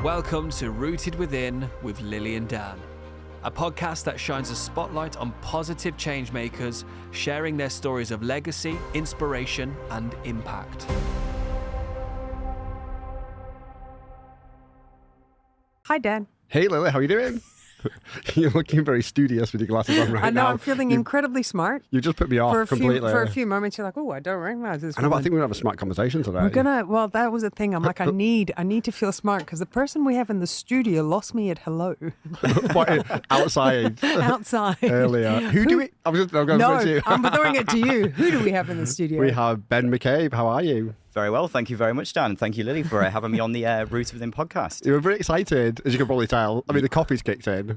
Welcome to Rooted Within with Lily and Dan, a podcast that shines a spotlight on positive change makers, sharing their stories of legacy, inspiration, and impact. Hi, Dan. Hey, Lily, how are you doing? You're looking very studious with your glasses on right now. I know, I'm feeling incredibly smart. You just put me off completely. For a few moments, you're like, oh, I don't recognize this I know, but I woman. think we're going to have a smart conversation today. Well, that was the thing. I'm like, I need to feel smart because the person we have in the studio lost me at hello. Outside. Outside. Earlier. Who do we... I'm going to No, to you. I'm throwing it to you. Who do we have in the studio? We have Ben McCabe. How are you? Very well. Thank you very much, Dan. And thank you, Lily, for having me on the Rooted Within podcast. You were very excited, as you can probably tell. I mean, the coffee's kicked in.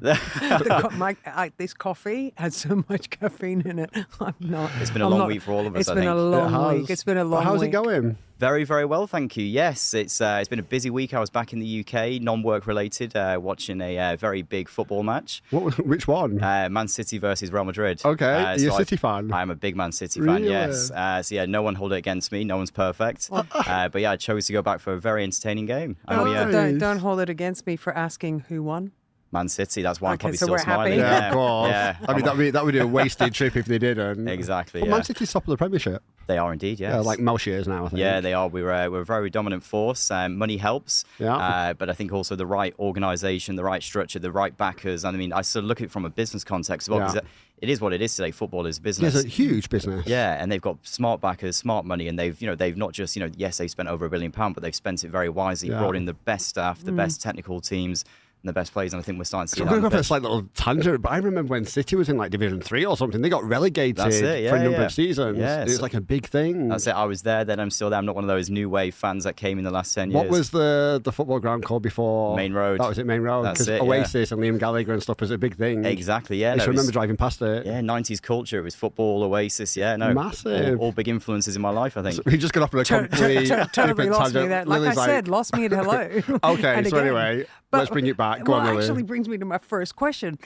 This coffee has so much caffeine in it. I'm not. It's been a long week for all of us, It's been a long week. It's been a long week. How's it going? Very, very well, thank you. Yes, it's been a busy week. I was back in the UK, non-work related, watching a very big football match. Which one? Man City versus Real Madrid. Okay, are you a City fan? I'm a big Man City fan, Really? yes. So yeah, no one hold it against me. No one's perfect. But yeah, I chose to go back for a very entertaining game. Don't hold it against me for asking who won. Man City, that's why I'm probably so still we're smiling. happy. Yeah, of course. Yeah. I mean, that would be a wasted trip if they didn't. Exactly, But yeah. Man City's top of the Premiership. They are indeed, yes. Yeah, like most years now, I think. Yeah, they are. We're a very dominant force. Money helps. Yeah. But I think also the right organisation, the right structure, the right backers. And I mean, I sort of look at it from a business context as well, because it is what it is today. Football is business. It's a huge business. Yeah, and they've got smart backers, smart money, and they've not just, yes, they've spent over £1 billion, but they've spent it very wisely, brought in the best staff, the best technical teams, and the best players, and I think we're starting to see So that. I'm going to go for a slight little tangent, but I remember when City was in like Division 3 or something, they got relegated for a number of seasons. Yeah, it was like a big thing. That's it. I was there, then I'm still there. I'm not one of those new wave fans that came in the last 10 years. What was the football ground called before? Main Road. That was it, Main Road. That's Because it, Oasis and Liam Gallagher and stuff was a big thing. Exactly, yeah. I just remember driving past it. Yeah, 90s culture. It was football, Oasis, Massive. All big influences in my life, I think. So we just got off on a complete Totally lost me there. Like Lily's I said, lost me at hello. Okay, And so again. anyway, But- let's bring it back. Go well, on, Lily. actually brings me to my first question.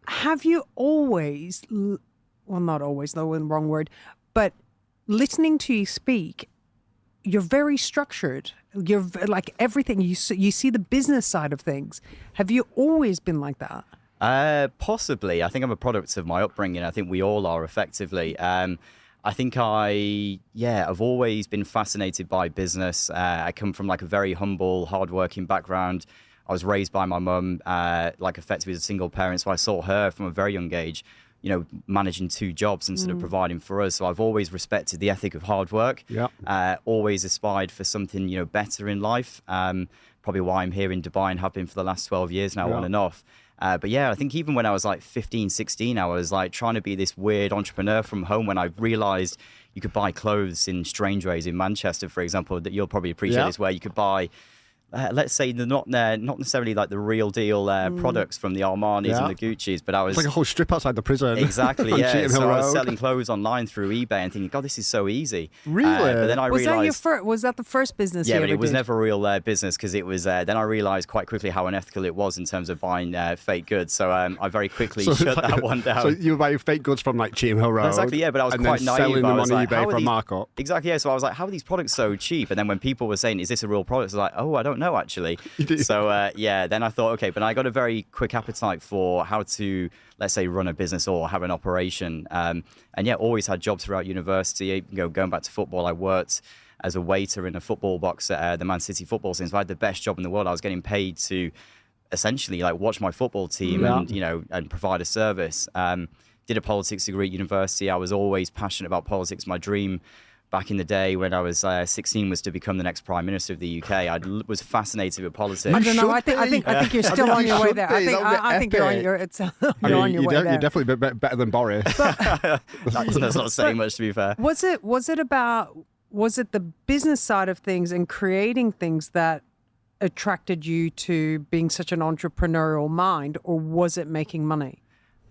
Have you always, well, not always, though, in the wrong word, but listening to you speak, you're very structured. You're like everything. You see the business side of things. Have you always been like that? Possibly. I think I'm a product of my upbringing. I think we all are, effectively. I think I've always been fascinated by business. I come from like a very humble, hardworking background. I was raised by my mum, like effectively as a single parent. So I saw her from a very young age, managing 2 jobs and sort of providing for us. So I've always respected the ethic of hard work. Yeah. Always aspired for something, better in life. Probably why I'm here in Dubai and have been for the last 12 years now, on and off. But yeah, I think even when I was like 15, 16, I was like trying to be this weird entrepreneur from home when I realized you could buy clothes in strange ways in Manchester, for example, that you'll probably appreciate this, where you could buy, let's say, not necessarily like the real deal products from the Armanis and the Gucci's, but I was... It's like a whole strip outside the prison. Exactly, on yeah. Cheetham Hill So I was Road. selling clothes online through eBay and thinking, God, this is so easy. Really? But then I Was realized... was that the first business? Yeah, you but ever it was did? never a real business, because it was. Then I realised quite quickly how unethical it was in terms of buying fake goods. So I very quickly shut that one down. So you were buying fake goods from like Cheetham Hill Road. Exactly, yeah, but I was and quite then naive. selling I them was on like, eBay how for are a these- markup. Exactly, yeah. So I was like, how are these products so cheap? And then when people were saying, is this a real product? I was like, oh, I don't know, actually. So then I thought, okay, but I got a very quick appetite for how to, let's say, run a business or have an operation. And yeah, always had jobs throughout university. Going back to football, I worked as a waiter in a football box at the Man City football team. So I had the best job in the world. I was getting paid to essentially like watch my football team and provide a service. Did a politics degree at university. I was always passionate about politics. My dream back in the day when I was 16 was to become the next Prime Minister of the UK. I was fascinated with politics. I don't know. I think you're still on your way there. I should be. That would be think you're on epic. your. I You're mean, on your way you're there. definitely better than Boris. That's not saying much, to be fair. Was it the business side of things and creating things that attracted you to being such an entrepreneurial mind, or was it making money?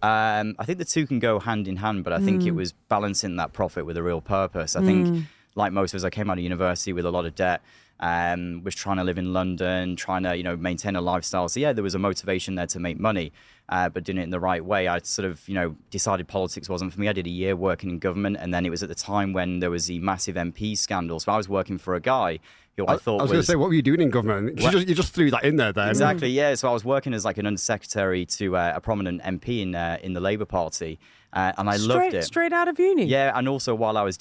I think the two can go hand in hand, but I think it was balancing that profit with a real purpose. I think, like most of us, I came out of university with a lot of debt, was trying to live in London, trying to, maintain a lifestyle. So yeah, there was a motivation there to make money, but doing it in the right way. I sort of, decided politics wasn't for me. I did a year working in government, and then it was at the time when there was the massive MP scandal. So I was working for a guy who I thought I was going to say, what were you doing in government? You just threw that in there then. Exactly, yeah. So I was working as like an undersecretary to a prominent MP in the Labour Party, and I loved it. Straight out of uni. Yeah, and also while I was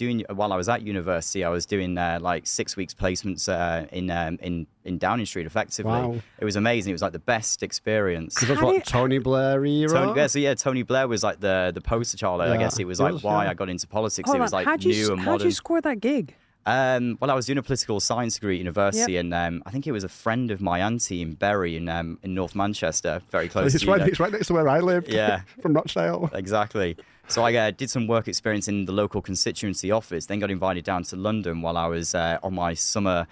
at university, I was doing like 6 weeks placements in Downing Street. Effectively, Wow. It was amazing. It was like the best experience. Because that's what Tony Blair era. Tony Blair was like the poster child. I guess it was like why I got into politics. Hold it was on. like How'd new you, and how'd modern. you score that gig? Well, I was doing a political science degree at university, and I think it was a friend of my auntie in Bury in North Manchester, very close to you. It's right next to where I lived. Yeah. From Rochdale. Exactly. So I did some work experience in the local constituency office, then got invited down to London while I was on my summer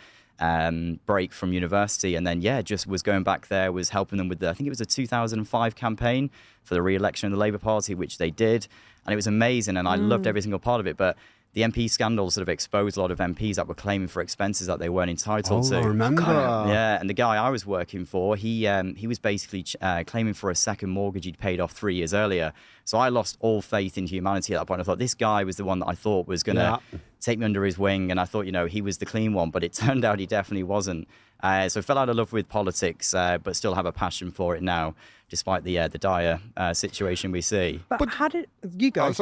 break from university, and then just was going back there, was helping them with I think it was a 2005 campaign for the re-election of the Labour Party, which they did, and it was amazing, and I loved every single part of it, but the MP scandal sort of exposed a lot of MPs that were claiming for expenses that they weren't entitled to. I remember. Yeah, and the guy I was working for, he was basically claiming for a second mortgage he'd paid off 3 years earlier. So I lost all faith in humanity at that point. I thought this guy was the one that I thought was going to take me under his wing, and I thought, he was the clean one, but it turned out he definitely wasn't. So I fell out of love with politics, but still have a passion for it now, despite the dire situation we see. But how did you go?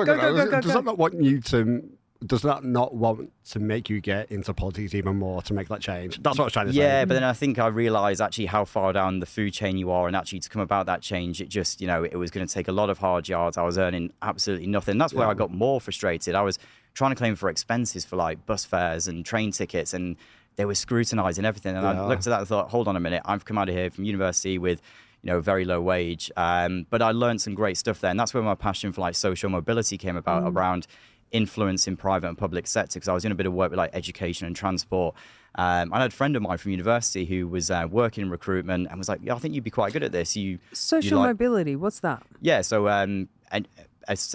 Does that not want to make you get into politics even more to make that change? That's what I was trying to say. Yeah, but then I think I realised actually how far down the food chain you are, and actually to come about that change, it just, it was going to take a lot of hard yards. I was earning absolutely nothing. That's where I got more frustrated. I was trying to claim for expenses for like bus fares and train tickets, and they were scrutinising everything. And I looked at that and thought, hold on a minute, I've come out of here from university with very low wage. But I learned some great stuff there. And that's where my passion for like social mobility came about, around influence in private and public sector, because I was doing a bit of work with like education and transport. I had a friend of mine from university who was working in recruitment and was like, I think you'd be quite good at this. Social mobility, what's that? Yeah, so and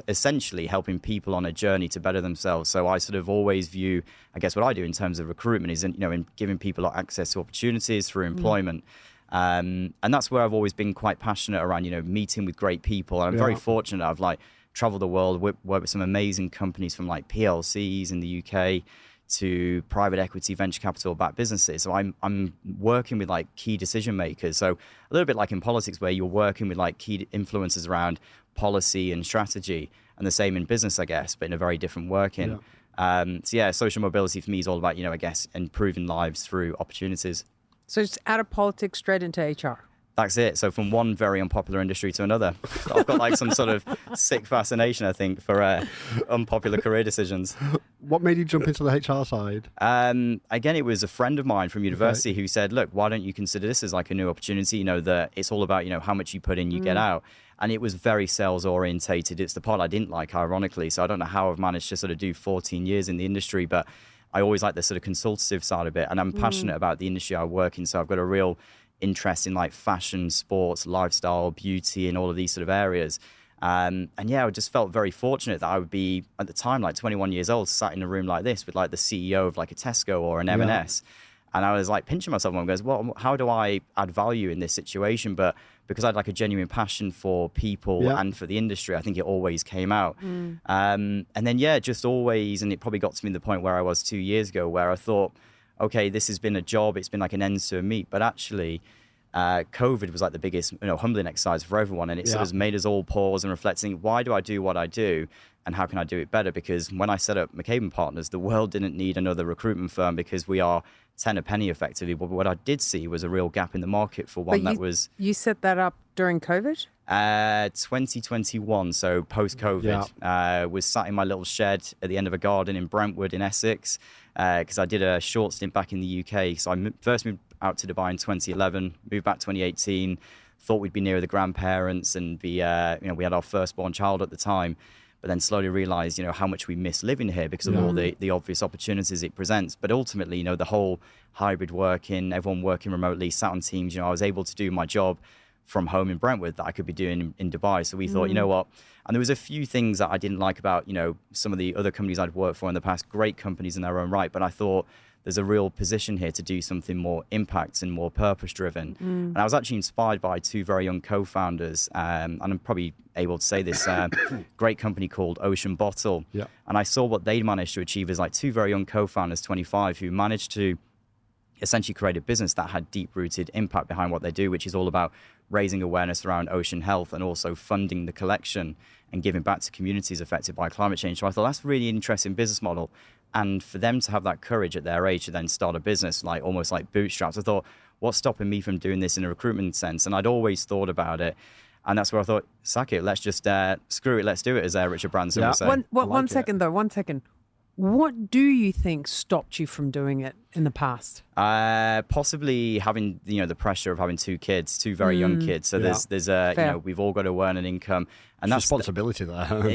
essentially helping people on a journey to better themselves. So I sort of always view, I guess what I do in terms of recruitment is, in giving people access to opportunities through employment. And that's where I've always been quite passionate around, meeting with great people. And I'm very fortunate. I've like traveled the world, worked with some amazing companies from like PLCs in the UK to private equity, venture capital backed businesses. So I'm working with like key decision makers. So a little bit like in politics, where you're working with like key influencers around policy and strategy, and the same in business, I guess, but in a very different working. Social mobility for me is all about, I guess, improving lives through opportunities. So it's out of politics straight into HR. That's it. So from one very unpopular industry to another. So I've got like some sort of sick fascination, I think, for unpopular career decisions. What made you jump into the HR side? Again, it was a friend of mine from university who said, look, why don't you consider this as like a new opportunity? That it's all about, how much you put in, you get out. And it was very sales orientated. It's the part I didn't like, ironically. So I don't know how I've managed to sort of do 14 years in the industry, but I always like the sort of consultative side of it. And I'm passionate about the industry I work in. So I've got a real interest in like fashion, sports, lifestyle, beauty, and all of these sort of areas. I just felt very fortunate that I would be, at the time, like 21 years old, sat in a room like this with like the CEO of like a Tesco or an M&S. And I was like pinching myself and goes, well, how do I add value in this situation? But because I had like a genuine passion for people and for the industry, I think it always came out. And then, just always, and it probably got to me the point where I was 2 years ago, where I thought, okay, this has been a job, it's been like an ends to a meet, but actually COVID was like the biggest, humbling exercise for everyone, and it sort of made us all pause and reflecting, why do I do what I do, and how can I do it better? Because when I set up McCabe & Partners, the world didn't need another recruitment firm, because we are 10 a penny effectively. But what I did see was a real gap in the market for one You set that up during COVID? 2021, so post-COVID, was sat in my little shed at the end of a garden in Brentwood in Essex, because I did a short stint back in the UK. So I first moved out to Dubai in 2011, moved back 2018, thought we'd be near the grandparents and be, we had our firstborn child at the time, but then slowly realized, how much we miss living here because of all the obvious opportunities it presents. But ultimately, the whole hybrid working, everyone working remotely, sat on teams, I was able to do my job from home in Brentwood that I could be doing in Dubai. So we thought, you know what? And there was a few things that I didn't like about, some of the other companies I'd worked for in the past, great companies in their own right. But I thought there's a real position here to do something more impact and more purpose driven. And I was actually inspired by two very young co-founders. And I'm probably able to say this, great company called Ocean Bottle. And I saw what they managed to achieve as like two very young co-founders, 25, who managed to essentially create a business that had deep-rooted impact behind what they do, which is all about raising awareness around ocean health and also funding the collection and giving back to communities affected by climate change. So I thought that's really an interesting business model. And for them to have that courage at their age to then start a business, like almost like bootstraps, I thought, what's stopping me from doing this in a recruitment sense? And I'd always thought about it. And that's where I thought, sack it, let's just screw it, let's do it, as Richard Branson would say. One second. What do you think stopped you from doing it in the past? Possibly having, the pressure of having two very young kids. So there's we've all got to earn an income, and that's responsibility there.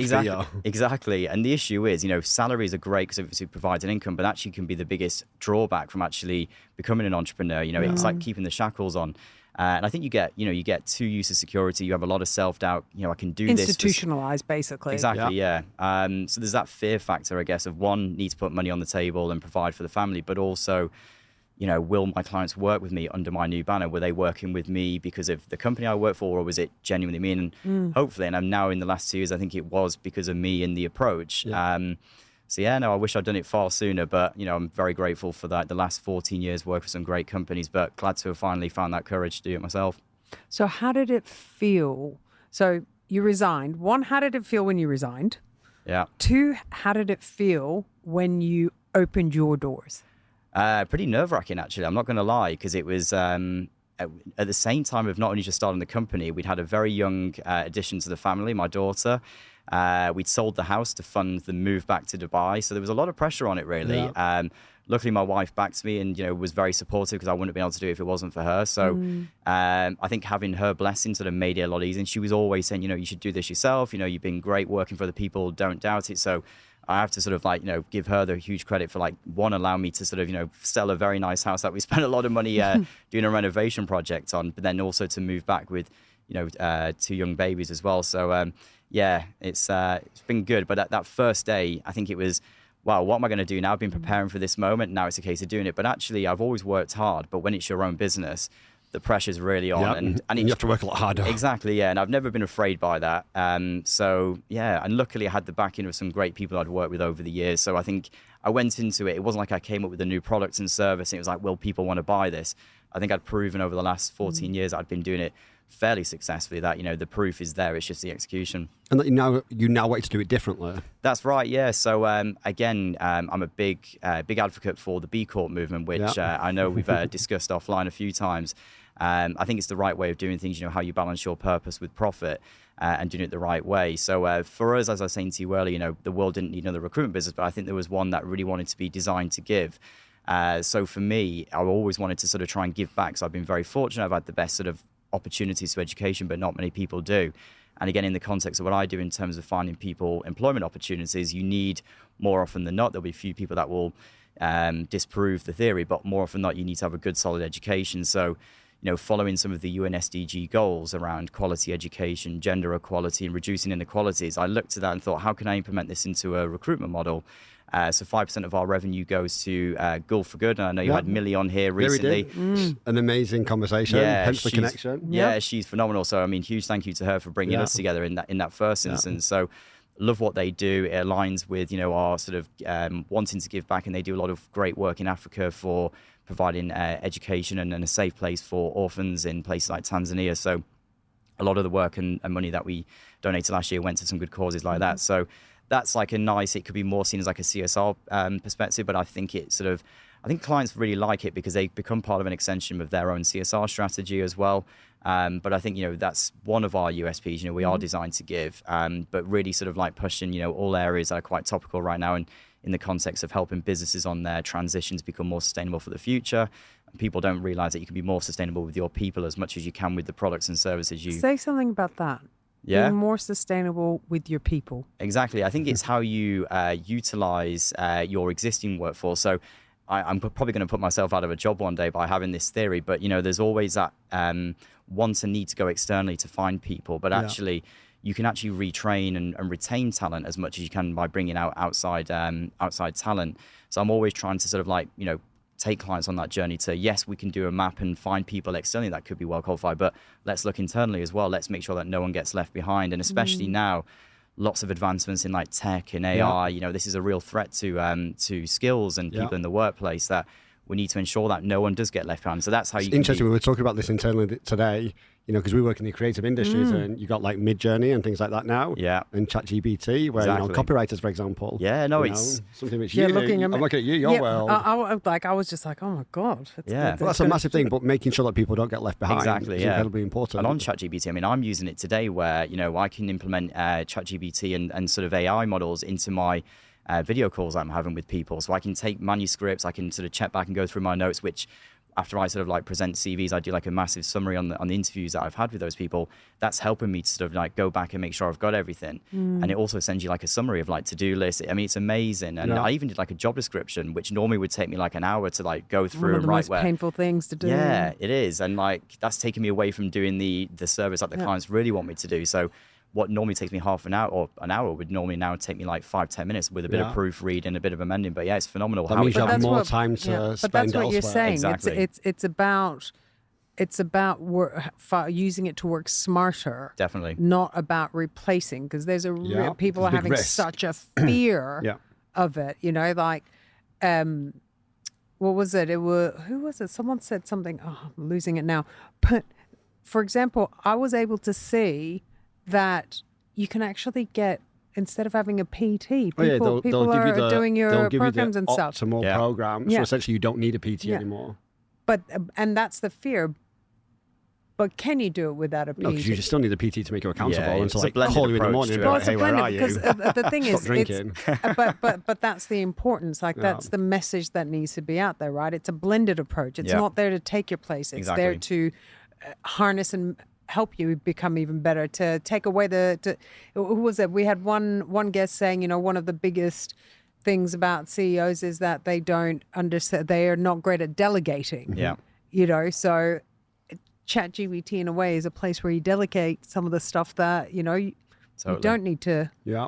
Exactly. And the issue is, salaries are great because it provides an income, but actually can be the biggest drawback from actually becoming an entrepreneur. It's like keeping the shackles on. And I think you get too used to security. You have a lot of self-doubt. I can do this. Institutionalized, basically. Exactly, yeah. So there's that fear factor, I guess, of one, need to put money on the table and provide for the family, but also, will my clients work with me under my new banner? Were they working with me because of the company I work for, or was it genuinely me? And hopefully, and I'm now in the last 2 years, I think it was because of me and the approach. Yeah. I wish I'd done it far sooner, but, I'm very grateful for that. The last 14 years worked for some great companies, but glad to have finally found that courage to do it myself. So how did it feel? So you resigned. One, how did it feel when you resigned? Yeah. Two, how did it feel when you opened your doors? Pretty nerve-wracking, actually. I'm not going to lie, because it was at the same time of not only just starting the company, we'd had a very young addition to the family, my daughter. We'd sold the house to fund the move back to Dubai. So there was a lot of pressure on it, really. Yeah. Luckily, my wife backed me and, was very supportive, because I wouldn't have been able to do it if it wasn't for her. So I think having her blessing sort of made it a lot easier. And she was always saying, you should do this yourself. You've been great working for other people. Don't doubt it. So I have to sort of give her the huge credit for one, allow me to sort of, sell a very nice house that we spent a lot of money doing a renovation project on, but then also to move back with, two young babies as well. So, it's been good. But that first day, I think it was, wow, what am I going to do now? I've been preparing for this moment. Now it's a case of doing it. But actually, I've always worked hard. But when it's your own business, the pressure's really on. Yep. And you have to work a lot harder. Exactly, yeah. And I've never been afraid by that. And luckily I had the backing of some great people I'd worked with over the years. So I think I went into it. It wasn't like I came up with a new product and service and it was like, will people want to buy this? I think I'd proven over the last 14 years I'd been doing it fairly successfully that, the proof is there. It's just the execution. And that you now want to do it differently. That's right, yeah. So again, I'm a big advocate for the B Corp movement, which I know we've discussed offline a few times. I think it's the right way of doing things, how you balance your purpose with profit and doing it the right way. So for us, as I was saying to you earlier, the world didn't need another recruitment business, but I think there was one that really wanted to be designed to give. So for me, I always wanted to sort of try and give back. So I've been very fortunate. I've had the best sort of opportunities to education, but not many people do. And again, in the context of what I do in terms of finding people employment opportunities, you need more often than not, there'll be a few people that will disprove the theory, but more often than not, you need to have a good, solid education. So, following some of the UN SDG goals around quality education, gender equality, and reducing inequalities, I looked at that and thought, how can I implement this into a recruitment model? So 5% of our revenue goes to Gulf for Good. And I know you had Millie on here recently. An amazing conversation. Hence the connection. Yeah, she's phenomenal. So, huge thank you to her for bringing us together in that first instance. So love what they do. It aligns with, our sort of wanting to give back. And they do a lot of great work in Africa for providing education and a safe place for orphans in places like Tanzania. So a lot of the work and money that we donated last year went to some good causes like that. So that's it could be more seen as like a CSR perspective, but I think I think clients really like it because they become part of an extension of their own CSR strategy as well. But I think, that's one of our USPs, we are designed to give, but really sort of like pushing, all areas that are quite topical right now and in the context of helping businesses on their transition to become more sustainable for the future. People don't realize that you can be more sustainable with your people as much as you can with the products and services you... Say something about that. Yeah. Being more sustainable with your people. Exactly. I think it's how you utilize your existing workforce. So I'm probably going to put myself out of a job one day by having this theory, but there's always that want and need to go externally to find people, but actually you can actually retrain and retain talent as much as you can by bringing out outside talent. So I'm always trying to sort of take clients on that journey to, yes, we can do a map and find people externally that could be well qualified, but let's look internally as well. Let's make sure that no one gets left behind. And especially now, lots of advancements in tech and AI, this is a real threat to skills and people in the workplace that we need to ensure that no one does get left behind. So that's how you. Interesting. We were talking about this internally today. Because we work in the creative industries, and you got like Mid-Journey and things like that now. Yeah. And ChatGPT, where copywriters, for example. Yeah. No, it's something which you do. I'm looking at you, your world. I was just like, oh my god. Well, that's a massive thing, but making sure that people don't get left behind. Exactly. Is incredibly important. And on ChatGPT, I mean, I'm using it today, where I can implement ChatGPT and sort of AI models into my video calls I'm having with people. So I can take manuscripts, I can sort of check back and go through my notes, which after I sort of like present CVs, I do like a massive summary on the interviews that I've had with those people. That's helping me to sort of like go back and make sure I've got everything. And it also sends you like a summary of like to-do lists. I mean, it's amazing. And I even did like a job description, which normally would take me like an hour to like go through and write. One of the most painful things to do. Yeah, it is. And like that's taking me away from doing the service that the clients really want me to do. So what normally takes me half an hour or an hour would normally now take me like 5-10 minutes with a bit of proofread and a bit of amending. But yeah, it's phenomenal. That means you have more time to spend elsewhere. But that's what you're saying. Exactly. It's about using it to work smarter. Definitely. Not about replacing, because there's people are having such a fear of it. Like, what was it? Who was it? Someone said something. Oh, I'm losing it now. But for example, I was able to see that you can actually get, instead of having a PT, people are doing your programs and stuff. Optimal programs. So essentially, you don't need a PT anymore. But and that's the fear. But can you do it without a PT? No, because you still need a PT to make you accountable and to like blended call you in the morning and be like, hey, where are you? Because the thing is, drinking. but that's the importance. Like that's the message that needs to be out there, right? It's a blended approach. It's not there to take your place. It's there to harness and help you become even better, to take away who was it? We had one guest saying, one of the biggest things about CEOs is that they don't understand, they are not great at delegating. Yeah. So ChatGPT in a way is a place where you delegate some of the stuff that, you don't need to. Yeah.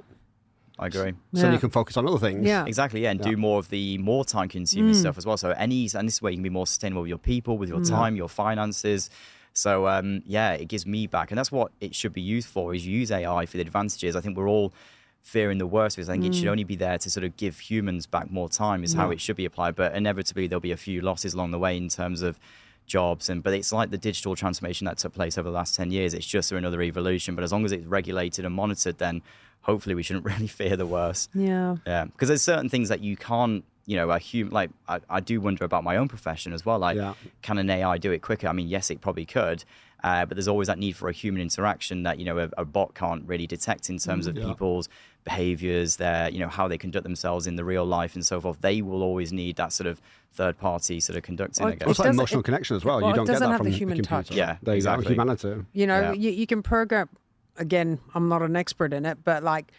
I agree. So you can focus on other things. Yeah. Exactly, and do more of the more time consuming stuff as well. So and this is where you can be more sustainable with your people, with your time, your finances. So it gives me back, and that's what it should be used for, is use AI for the advantages. I think we're all fearing the worst, because I think it should only be there to sort of give humans back more time is how it should be applied. But inevitably there'll be a few losses along the way in terms of jobs, but it's like the digital transformation that took place over the last 10 years. It's just another evolution, but as long as it's regulated and monitored, then hopefully we shouldn't really fear the worst. Yeah. Because there's certain things that you can't, a human, like I do wonder about my own profession as well. Like, can an AI do it quicker? I mean, yes, it probably could, but there's always that need for a human interaction that, a bot can't really detect in terms of people's behaviors, their, how they conduct themselves in the real life and so forth. They will always need that sort of third party sort of conducting. I guess. Also emotional connection as well. You don't get that from the human computer. touch. Yeah, there exactly. You go, humanity. You can program. Again, I'm not an expert in it, but like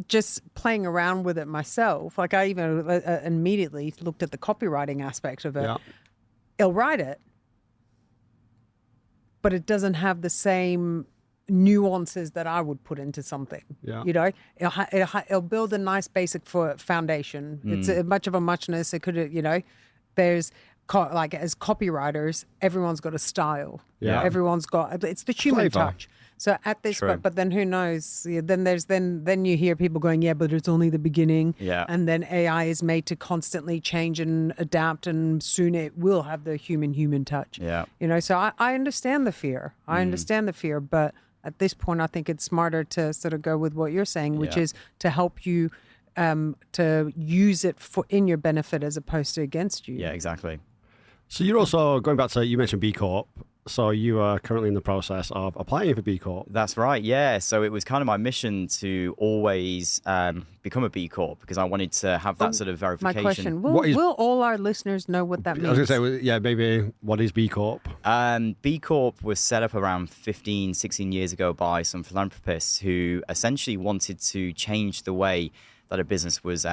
just playing around with it myself, like I even immediately looked at the copywriting aspect of it. Yeah. It'll write it, but it doesn't have the same nuances that I would put into something. Yeah. It'll build a nice basic foundation. It's much of a muchness. It could, there's like as copywriters, everyone's got a style. Yeah. Everyone's got, it's the human touch. So at this, but then who knows? Then you hear people going, yeah, but it's only the beginning. Yeah. And then AI is made to constantly change and adapt, and soon it will have the human touch. Yeah. So I understand the fear. But at this point, I think it's smarter to sort of go with what you're saying, which is to help you to use it in your benefit as opposed to against you. Yeah, exactly. So you're also going back to, you mentioned B Corp. So you are currently in the process of applying for B Corp. That's right, yeah. So it was kind of my mission to always become a B Corp, because I wanted to have that sort of verification. My question, will all our listeners know what that means? I was going to say, maybe what is B Corp? B Corp was set up around 15, 16 years ago by some philanthropists who essentially wanted to change the way that a business was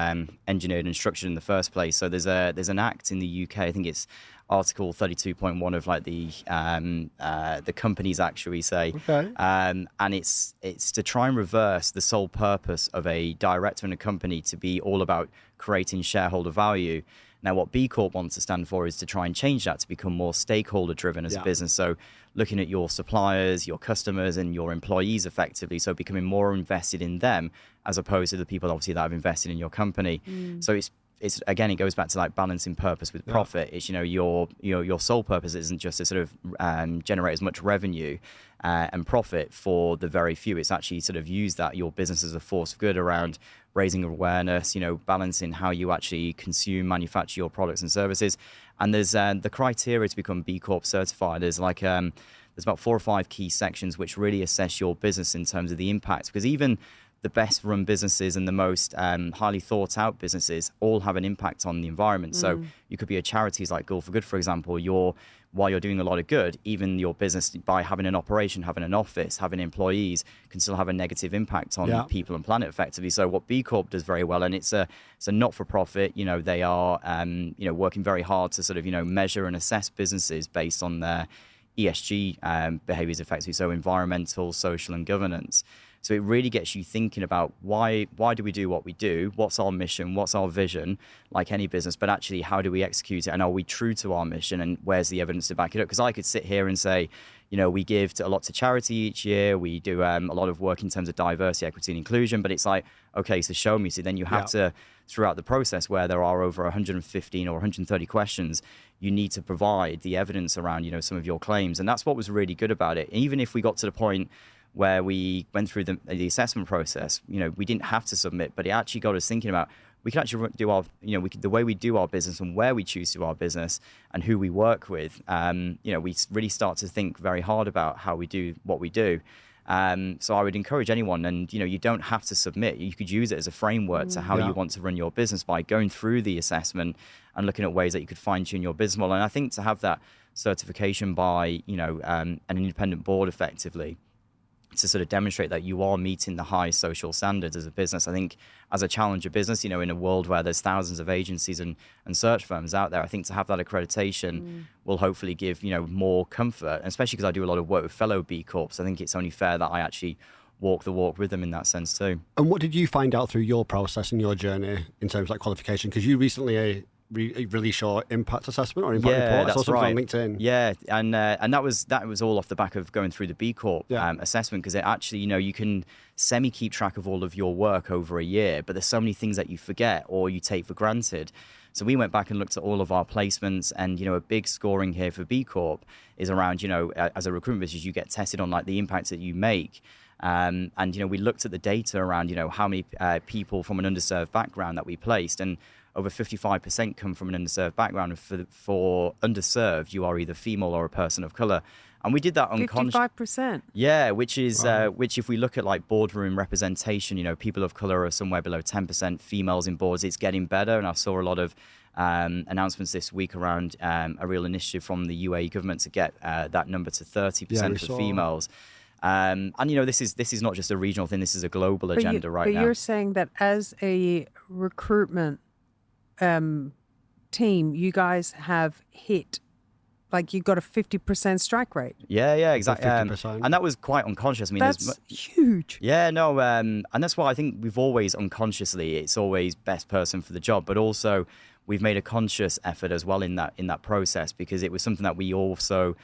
engineered and structured in the first place. So there's an act in the UK, I think it's Article 32.1 of like the Companies Act, shall we say? Okay. And it's to try and reverse the sole purpose of a director in a company to be all about creating shareholder value. Now, what B Corp wants to stand for is to try and change that to become more stakeholder driven as a business. So looking at your suppliers, your customers, and your employees effectively. So becoming more invested in them as opposed to the people obviously that have invested in your company. So it's it's again, it goes back to like balancing purpose with profit. It's, you know, your sole purpose isn't just to sort of generate as much revenue and profit for the very few. It's actually sort of use that your business as a force of good around raising awareness, you know, balancing how you actually consume, manufacture your products and services. And there's the criteria to become B Corp certified is like there's about 4 or 5 key sections which really assess your business in terms of the impact, because even the best run businesses and the most highly thought out businesses all have an impact on the environment. So you could be a charities like Goal for Good, for example. While you're doing a lot of good, even your business, by having an operation, having an office, having employees, can still have a negative impact on people and planet effectively. So what B Corp does very well, and it's a not-for-profit, you know, they are you know, working very hard to sort of, you know, measure and assess businesses based on their ESG behaviors effectively, so environmental, social and governance. So it really gets you thinking about why do we do what we do? What's our mission? What's our vision? Like any business, but actually how do we execute it? And are we true to our mission? And where's the evidence to back it up? Because I could sit here and say, you know, we give a lot to charity each year. We do a lot of work in terms of diversity, equity and inclusion. But it's like, okay, so show me. So then you have to, throughout the process where there are over 115 or 130 questions, you need to provide the evidence around, you know, some of your claims. And that's what was really good about it. Even if we got to the point where we went through the assessment process, you know, we didn't have to submit, but it actually got us thinking about, we can actually do our, you know, the way we do our business and where we choose to do our business and who we work with. You know, we really start to think very hard about how we do what we do. So I would encourage anyone, and, you know, you don't have to submit. You could use it as a framework to how you want to run your business by going through the assessment and looking at ways that you could fine tune your business model. And I think to have that certification by, you know, an independent board effectively, to sort of demonstrate that you are meeting the high social standards as a business. I think as a challenger business, you know, in a world where there's thousands of agencies and search firms out there, I think to have that accreditation will hopefully give, you know, more comfort, especially because I do a lot of work with fellow B Corps. I think it's only fair that I actually walk the walk with them in that sense too. And what did you find out through your process and your journey in terms of like qualification? Because you recently release your impact assessment or impact report. That's right. On LinkedIn. Yeah, and that was all off the back of going through the B Corp assessment, because it actually, you know, you can keep track of all of your work over a year, but there's so many things that you forget or you take for granted. So we went back and looked at all of our placements, and, you know, a big scoring here for B Corp is around, you know, as a recruitment business, you get tested on like the impact that you make. And, you know, we looked at the data around, you know, how many people from an underserved background that we placed, and over 55% come from an underserved background. And for underserved, you are either female or a person of color. And we did that unconsciously. 55%. Yeah, which is which, if we look at like boardroom representation, you know, people of color are somewhere below 10%. Females in boards, it's getting better. And I saw a lot of announcements this week around a real initiative from the UAE government to get that number to 30% for females. And, you know, this is not just a regional thing. This is a global agenda right now. But you're saying that as a recruitment team, you guys have hit, like, you got a 50% strike rate. Yeah, exactly. And that was quite unconscious. I mean, that's huge. Yeah, no, and that's why I think we've always unconsciously, it's always best person for the job, but also we've made a conscious effort as well in that process, because it was something that we also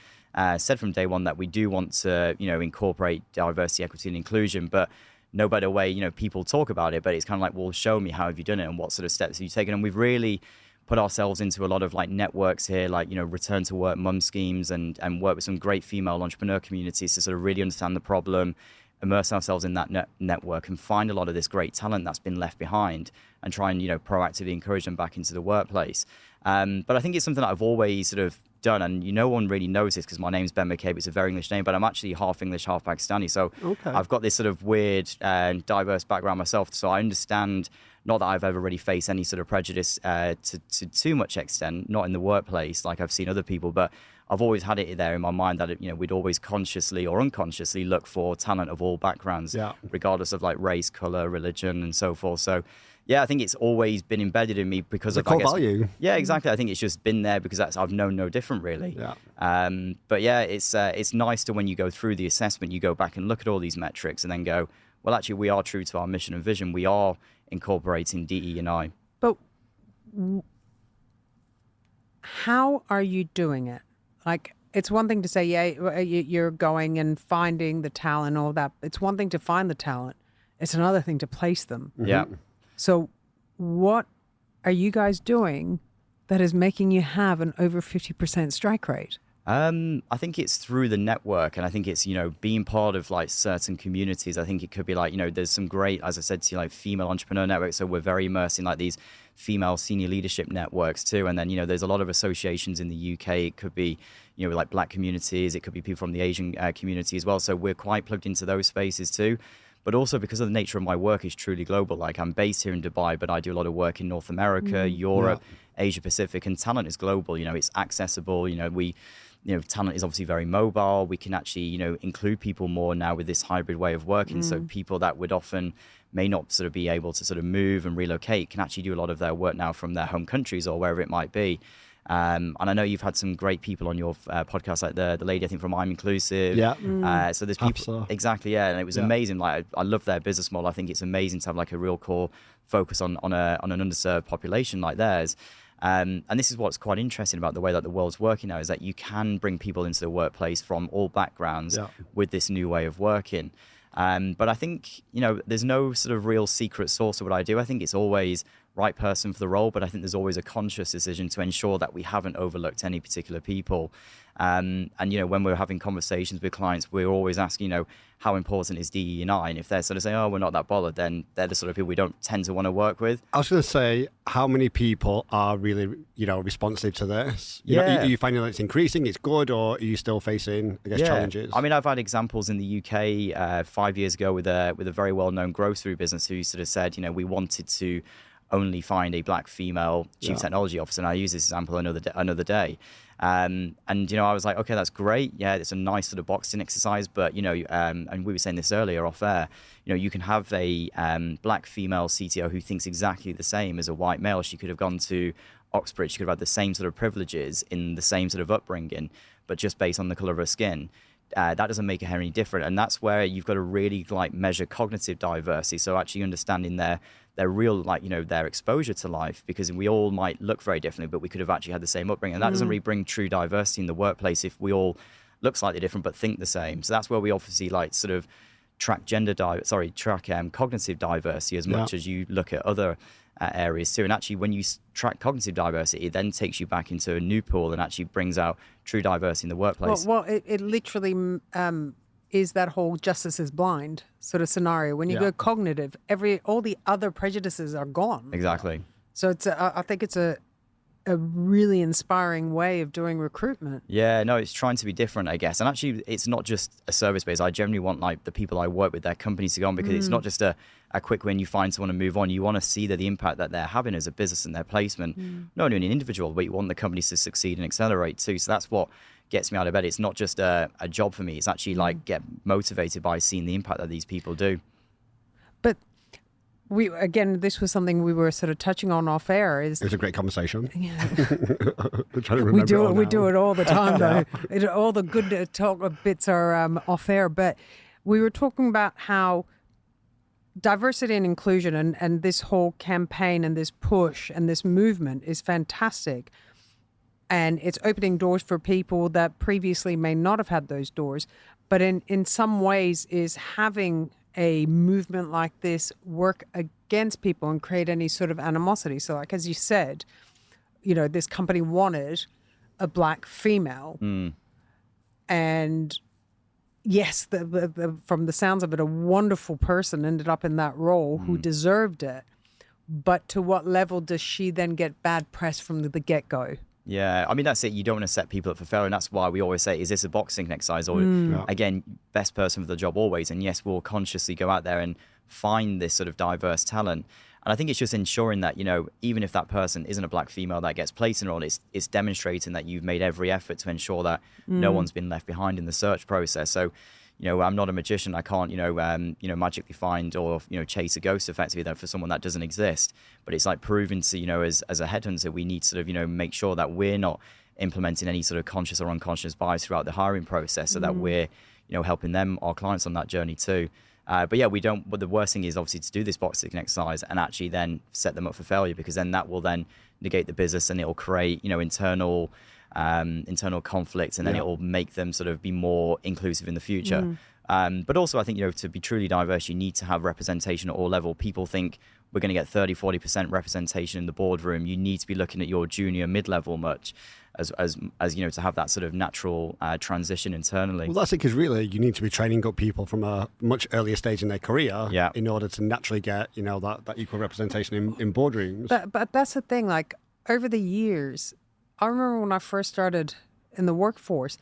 said from day one, that we do want to, you know, incorporate diversity, equity and inclusion, but no better way, you know, people talk about it, but it's kind of like, well, show me how have you done it and what sort of steps have you taken. And we've really put ourselves into a lot of like networks here, like, you know, return to work mum schemes, and work with some great female entrepreneur communities to sort of really understand the problem, immerse ourselves in that network and find a lot of this great talent that's been left behind, and try and, you know, proactively encourage them back into the workplace. But I think it's something that I've always sort of done, and no one really knows this because my name's Ben McCabe. It's a very English name, but I'm actually half English, half Pakistani. So I've got this sort of weird and diverse background myself. So I understand, not that I've ever really faced any sort of prejudice to too much extent, not in the workplace like I've seen other people, but I've always had it there in my mind that, you know, we'd always consciously or unconsciously look for talent of all backgrounds, regardless of like race, color, religion, and so forth. So yeah, I think it's always been embedded in me because of, I guess, value. Yeah, exactly. I think it's just been there because I've known no different, really. Yeah. But yeah, it's nice to, when you go through the assessment, you go back and look at all these metrics and then go, well, actually, we are true to our mission and vision. We are incorporating DE&I. But how are you doing it? Like, it's one thing to say, yeah, you're going and finding the talent, all that. It's one thing to find the talent. It's another thing to place them. Yeah. So what are you guys doing that is making you have an over 50% strike rate? I think it's through the network, and I think it's, being part of like certain communities. I think it could be like, there's some great, as I said to you, like female entrepreneur networks. So we're very immersed in like these female senior leadership networks too. And then, there's a lot of associations in the UK. It could be, like black communities. It could be people from the Asian community as well. So we're quite plugged into those spaces too. But also because of the nature of my work is truly global. Like I'm based here in Dubai, but I do a lot of work in North America, Europe, Asia Pacific, and talent is global. It's accessible. Talent is obviously very mobile. We can actually, include people more now with this hybrid way of working. So people that would often may not sort of be able to sort of move and relocate can actually do a lot of their work now from their home countries or wherever it might be. And I know you've had some great people on your podcast, like the lady, I think, from I'm Inclusive. Yeah. So there's people. Exactly, yeah. And it was amazing. Like I love their business model. I think it's amazing to have like a real core focus on an underserved population like theirs. And this is what's quite interesting about the way that the world's working now, is that you can bring people into the workplace from all backgrounds with this new way of working. But I think, there's no sort of real secret sauce of what I do. I think it's always right person for the role, but I think there's always a conscious decision to ensure that we haven't overlooked any particular people. And, when we're having conversations with clients, we're always asking, how important is DE&I? And if they're sort of saying, oh, we're not that bothered, then they're the sort of people we don't tend to want to work with. I was going to say, how many people are really, responsive to this? Are you finding that it's increasing, it's good, or are you still facing, challenges? I mean, I've had examples in the UK 5 years ago with a very well-known grocery business who sort of said, we wanted to only find a black female chief technology officer. And I use this example another day. And, I was like, okay, that's great. Yeah, it's a nice sort of boxing exercise. But, and we were saying this earlier off air, you can have a black female CTO who thinks exactly the same as a white male. She could have gone to Oxbridge. She could have had the same sort of privileges in the same sort of upbringing, but just based on the color of her skin. That doesn't make her any different. And that's where you've got to really measure cognitive diversity. So actually understanding their real, their exposure to life, because we all might look very differently, but we could have actually had the same upbringing. And that doesn't really bring true diversity in the workplace if we all look slightly different, but think the same. So that's where we obviously track cognitive diversity as much as you look at other areas too. And actually, when you track cognitive diversity, it then takes you back into a new pool and actually brings out true diversity in the workplace. Well, it literally is that whole justice is blind sort of scenario. When you go cognitive, all the other prejudices are gone. Exactly. So I think it's a really inspiring way of doing recruitment. Yeah, no, it's trying to be different, I guess. And actually, it's not just a service base. I generally want the people I work with, their companies to go on, because it's not just a quick win. You find someone to move on. You want to see the impact that they're having as a business and their placement, not only an individual, but you want the companies to succeed and accelerate too. So that's what gets me out of bed. It's not just a job for me. It's actually get motivated by seeing the impact that these people do. But this was something we were sort of touching on off air. It was a great conversation. Yeah. I'm trying to remember we do it all the time, though. All the good talk bits are off air. But we were talking about how diversity and inclusion and this whole campaign and this push and this movement is fantastic. And it's opening doors for people that previously may not have had those doors. But in some ways is having a movement like this work against people and create any sort of animosity. So like, as you said, this company wanted a black female. And yes, from the sounds of it, a wonderful person ended up in that role who deserved it. But to what level does she then get bad press from the get-go? Yeah, I mean, that's it. You don't want to set people up for failure. And that's why we always say, is this a boxing exercise? Or, again, best person for the job always. And yes, we'll consciously go out there and find this sort of diverse talent. And I think it's just ensuring that, even if that person isn't a black female that gets placed in a role, it's demonstrating that you've made every effort to ensure that no one's been left behind in the search process. So, I'm not a magician. I can't, magically find or, chase a ghost effectively there for someone that doesn't exist. But it's like proving to, as a headhunter, we need to sort of, make sure that we're not implementing any sort of conscious or unconscious bias throughout the hiring process, so that we're, helping them, our clients, on that journey too. But the worst thing is obviously to do this boxing exercise and actually then set them up for failure, because then that will then negate the business and it'll create, internal conflicts, and then it will make them sort of be more inclusive in the future. But also I think, to be truly diverse, you need to have representation at all level. People think we're going to get 30-40% representation in the boardroom, you need to be looking at your junior mid-level much as you know, to have that sort of natural transition internally. Well, that's it, because really you need to be training up people from a much earlier stage in their career in order to naturally get, you know, that equal representation in boardrooms. But that's the thing, like over the years, I remember when I first started in the workforce,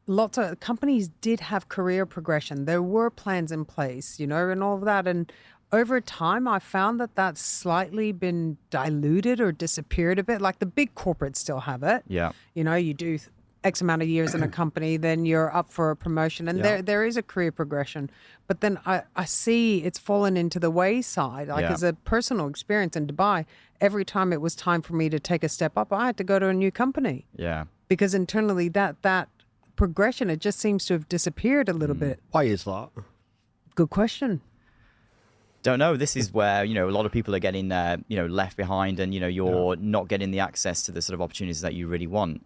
lots of companies did have career progression. There were plans in place, you know, and all of that. And over time, I found that that's slightly been diluted or disappeared a bit. Like the big corporates still have it. Yeah. You know, you do X amount of years in a company, then you're up for a promotion. And there is a career progression. But then I see it's fallen into the wayside. Like as a personal experience in Dubai, every time it was time for me to take a step up, I had to go to a new company. Yeah. Because internally that progression, it just seems to have disappeared a little bit. Why is that? Good question. Don't know. This is where, you know, a lot of people are getting, you know, left behind, and, you know, you're not getting the access to the sort of opportunities that you really want.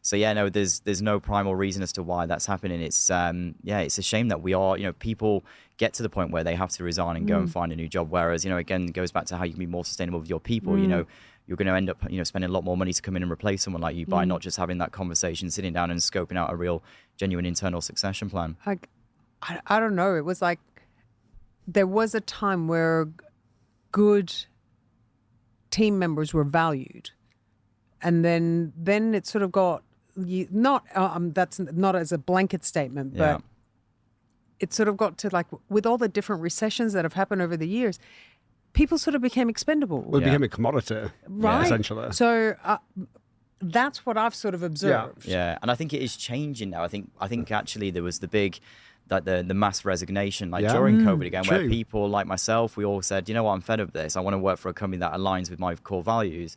So yeah, no, there's no primal reason as to why that's happening. It's it's a shame that we are, you know, people get to the point where they have to resign and go and find a new job. Whereas, you know, again, it goes back to how you can be more sustainable with your people. You know, you're going to end up, you know, spending a lot more money to come in and replace someone like you by not just having that conversation, sitting down and scoping out a real, genuine internal succession plan. I don't know. It was like, there was a time where good team members were valued, and then it sort of got that's not as a blanket statement, but it sort of got to, like, with all the different recessions that have happened over the years, people sort of became expendable. Well, it became a commodity, right? Essentially. So that's what I've sort of observed. Yeah, and I think it is changing now. I think actually there was the big, like the mass resignation, like during COVID again, where people like myself, we all said, you know what, I'm fed up with this. I want to work for a company that aligns with my core values.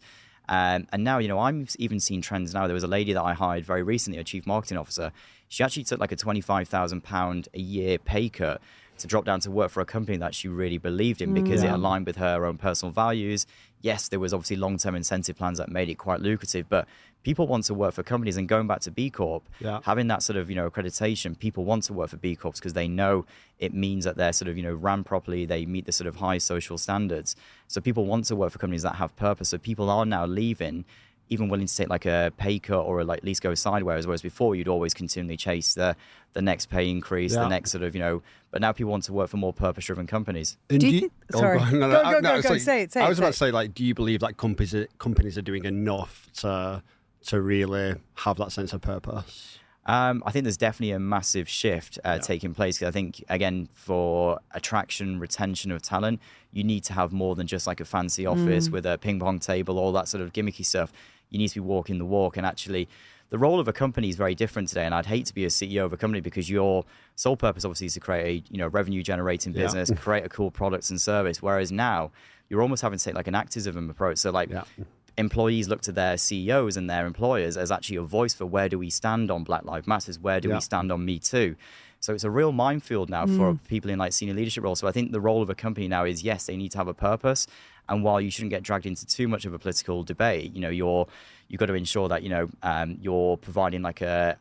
And now, you know, I'm even seeing trends now. There was a lady that I hired very recently, a chief marketing officer. She actually took like a £25,000 a year pay cut to drop down to work for a company that she really believed in because it aligned with her own personal values. Yes, there was obviously long-term incentive plans that made it quite lucrative, but people want to work for companies, and going back to B Corp, having that sort of, you know, accreditation, people want to work for B Corps because they know it means that they're sort of, you know, ran properly, they meet the sort of high social standards. So people want to work for companies that have purpose. So people are now leaving, even willing to take like a pay cut or like at least go sideways, whereas before you'd always continually chase the next pay increase, the next sort of, you know, but now people want to work for more purpose-driven companies. Sorry. Go, say it. I was about to say, like, do you believe that companies are doing enough to really have that sense of purpose? I think there's definitely a massive shift taking place. 'Cause I think, again, for attraction, retention of talent, you need to have more than just like a fancy office with a ping pong table, all that sort of gimmicky stuff. You need to be walking the walk. And actually, the role of a company is very different today. And I'd hate to be a CEO of a company because your sole purpose obviously is to create a, you know, revenue generating business, create a cool product and service. Whereas now you're almost having to take like an activism approach. So like employees look to their CEOs and their employers as actually a voice for where do we stand on Black Lives Matter, where do we stand on Me Too. So it's a real minefield now for people in like senior leadership roles. So I think the role of a company now is, yes, they need to have a purpose. And while you shouldn't get dragged into too much of a political debate, you know, you've got to ensure that, you know, you're providing like a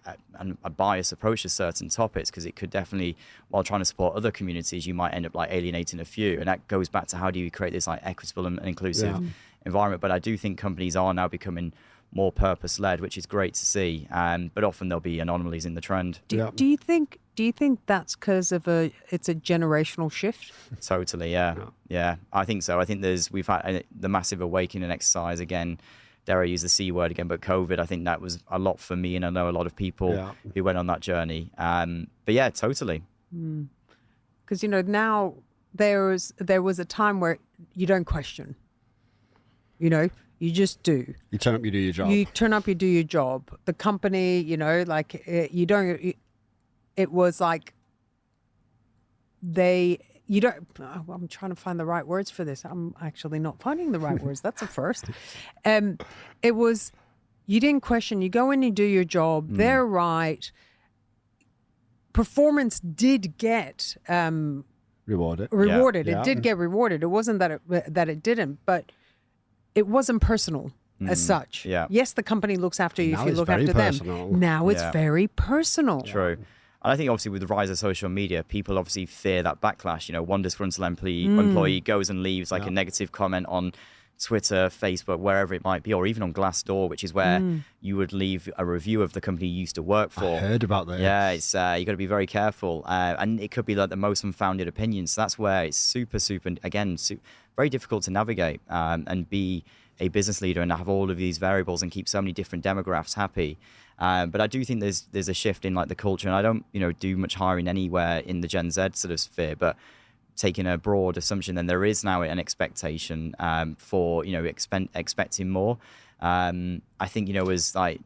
biased approach to certain topics, because it could definitely, while trying to support other communities, you might end up like alienating a few. And that goes back to how do you create this like equitable and inclusive environment. But I do think companies are now becoming more purpose-led, which is great to see. But often there'll be anomalies in the trend. Do you think that's because of it's a generational shift? Totally, yeah. I think so. I think we've had the massive awakening exercise again. Dare I use the C word again? But COVID, I think that was a lot for me, and I know a lot of people who went on that journey. But yeah, totally. Because you know, now there was a time where you don't question. You know, you just do. You turn up, you do your job. You turn up, you do your job. The company, you know, like you don't. It was like you don't. I'm trying to find the right words for this. I'm actually not finding the right words. That's a first. It was, you didn't question. You go in, you do your job. They're right. Performance did get rewarded. It did get rewarded. It wasn't that it didn't, but it wasn't personal as such. Yes, the company looks after you if you look after them. Now it's very personal. True. And I think obviously with the rise of social media, people obviously fear that backlash. You know, one disgruntled employee goes and leaves like a negative comment on Twitter, Facebook, wherever it might be, or even on Glassdoor, which is where you would leave a review of the company you used to work for. I heard about that. Yeah, it's you got to be very careful, and it could be like the most unfounded opinions. So that's where it's super, very difficult to navigate and be a business leader and have all of these variables and keep so many different demographics happy. But I do think there's a shift in like the culture, and I don't do much hiring anywhere in the Gen Z sort of sphere, but taking a broad assumption, then there is now an expectation for expecting more. I think as like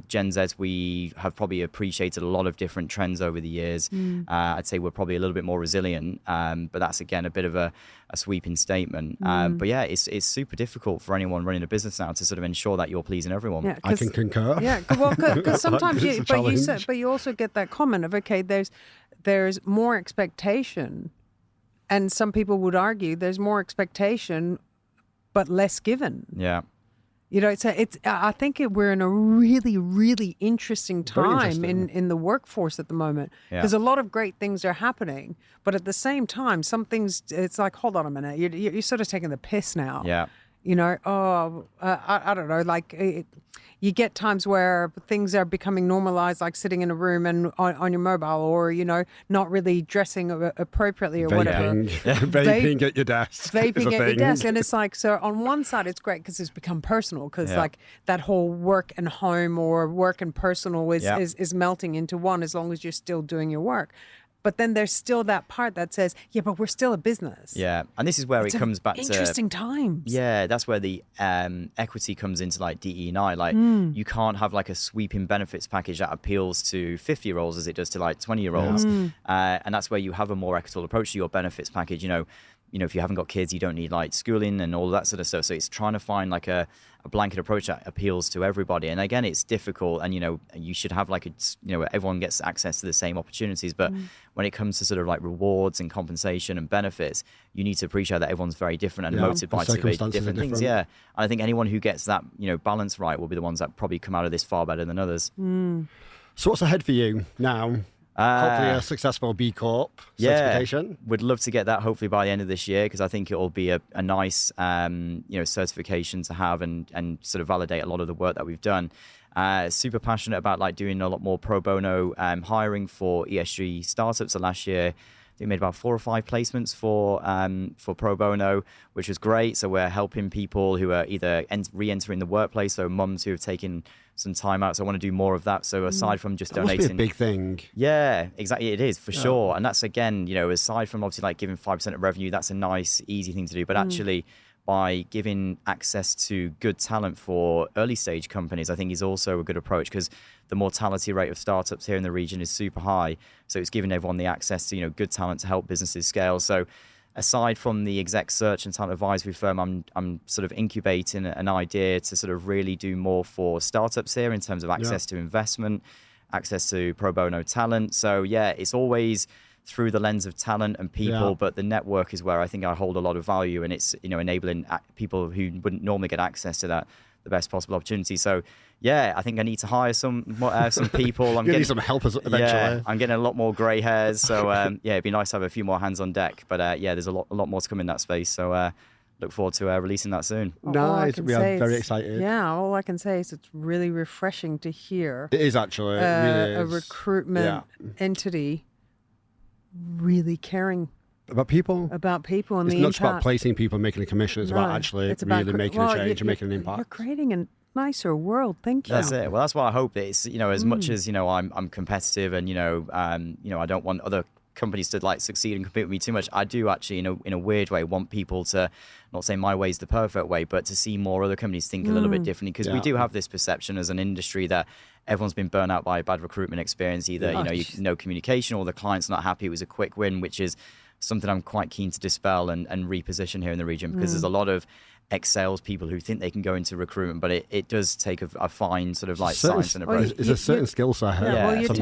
Gen Z, we have probably appreciated a lot of different trends over the years. I'd say we're probably a little bit more resilient, but that's again a bit of a sweeping statement. But yeah, it's super difficult for anyone running a business now to sort of ensure that you're pleasing everyone. Yeah, I can concur. Yeah, well, because sometimes It's you also get that comment of, okay, there's more expectation, and some people would argue there's more expectation but less given. Yeah. I think we're in a really, really interesting time in the workforce at the moment, because a lot of great things are happening, but at the same time, some things, it's like, hold on a minute, you're sort of taking the piss now. Yeah. I don't know, like you get times where things are becoming normalized, like sitting in a room and on your mobile, or, not really dressing appropriately or whatever. Vaping at your desk. Vaping at your desk. And it's like, so on one side, it's great because it's become personal, because like that whole work and home or work and personal is melting into one, as long as you're still doing your work. But then there's still that part that says, yeah, but we're still a business. Yeah, and this is where it comes back to interesting times. Yeah, that's where the equity comes into like DE&I. Like you can't have like a sweeping benefits package that appeals to 50-year-olds as it does to like 20-year-olds. And that's where you have a more equitable approach to your benefits package. If you haven't got kids, you don't need like schooling and all that sort of stuff. So it's trying to find like a blanket approach that appeals to everybody. And again, it's difficult, and you should have like everyone gets access to the same opportunities. But when it comes to sort of like rewards and compensation and benefits, you need to appreciate that everyone's very different and motivated by different things. Yeah, and I think anyone who gets that balance right will be the ones that probably come out of this far better than others. So what's ahead for you now? Hopefully a successful B Corp certification. Would love to get that hopefully by the end of this year, because I think it will be a nice certification to have and sort of validate a lot of the work that we've done. Super passionate about like doing a lot more pro bono hiring for ESG startups. So last year we made about 4 or 5 placements for pro bono, which was great. So we're helping people who are either re-entering the workplace, so mums who have taken some time out. So I want to do more of that. So aside from just donating, must be a big thing. Yeah, exactly. It is for sure. And that's again, aside from obviously like giving 5% of revenue, that's a nice, easy thing to do. But actually, by giving access to good talent for early stage companies, I think is also a good approach, because the mortality rate of startups here in the region is super high. So it's giving everyone the access to good talent to help businesses scale. So aside from the exec search and talent advisory firm, I'm sort of incubating an idea to sort of really do more for startups here in terms of access to investment, access to pro bono talent. So yeah, it's always through the lens of talent and people, but the network is where I think I hold a lot of value, and it's enabling people who wouldn't normally get access to that the best possible opportunity. So yeah, I think I need to hire some people. I'm getting some helpers eventually. Yeah, I'm getting a lot more grey hairs. So it'd be nice to have a few more hands on deck. But there's a lot more to come in that space. So look forward to releasing that soon. Nice, we are very excited. Yeah, all I can say is it's really refreshing to hear. It is actually it really is. A recruitment entity really caring about people and the impact. It's not just about placing people and making a commission. It's about actually really making a change and making an impact. You're creating a nicer world. Thank you. That's it. Well, that's why I hope that it's as much as I'm competitive and I don't want other companies to like succeed and compete with me too much. I do actually in a weird way want people to, not say my way is the perfect way, but to see more other companies think a little bit differently, because we do have this perception as an industry that everyone's been burnt out by a bad recruitment experience. Either no communication, or the client's not happy. It was a quick win, which is something I'm quite keen to dispel and reposition here in the region, because there's a lot of ex-sales people who think they can go into recruitment, but it does take a fine sort of like science and approach. It's a certain skill set. Well, you're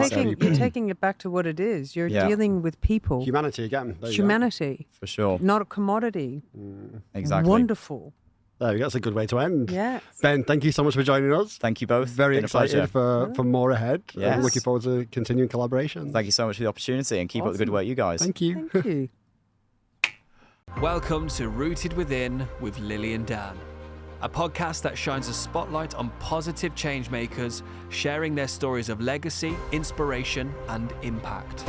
taking it back to what it is. You're dealing with people. Humanity again. Humanity. For sure. Not a commodity. Exactly. Wonderful. There we go. That's a good way to end. Yes. Ben, thank you so much for joining us. Thank you both. Very Been a pleasure. excited for more ahead. Yes. I'm looking forward to continuing collaboration. Thank you so much for the opportunity, and keep up the good work, you guys. Thank you. Thank you. Welcome to Rooted Within with Lily and Dan, a podcast that shines a spotlight on positive change makers sharing their stories of legacy, inspiration, and impact.